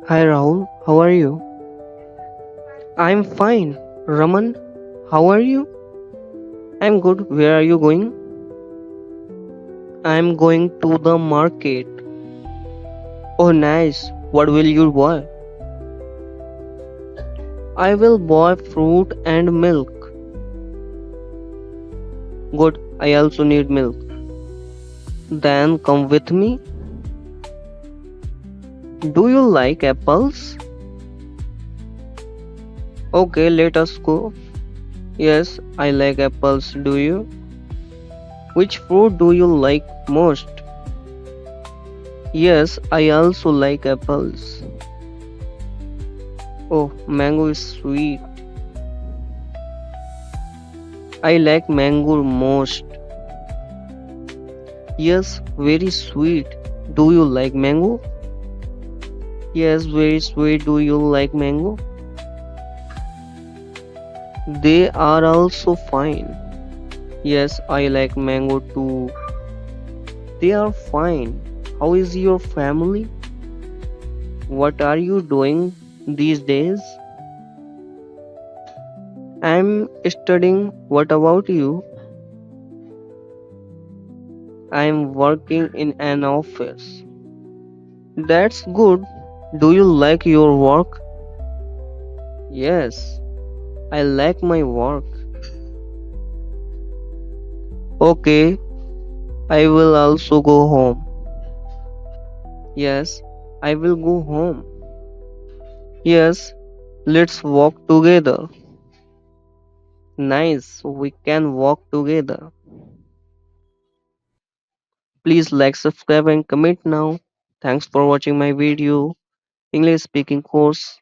Hi Rahul, how are you? I'm fine. Raman, how are you? I'm good. Where are you going? I'm going to the market. Oh, nice. What will you buy? I will buy fruit and milk. Good. I also need milk. Then come with me. Do you like apples? Okay, let us go. Yes, I like apples. Do you? Which fruit do you like most? Yes, I also like apples. Oh, mango is sweet. I like mango most. Yes, very sweet. Do you like mango? Yes, very sweet. Do you like mango? They are also fine. Yes, I like mango too. They are fine. How is your family? What are you doing these days? I'm studying. What about you? I'm working in an office. That's good. Do you like your work? Yes, I like my work. Okay, I will also go home. Yes, I will go home. Yes, let's walk together. Nice, we can walk together. Please like, subscribe and comment now. Thanks for watching my video, English speaking course.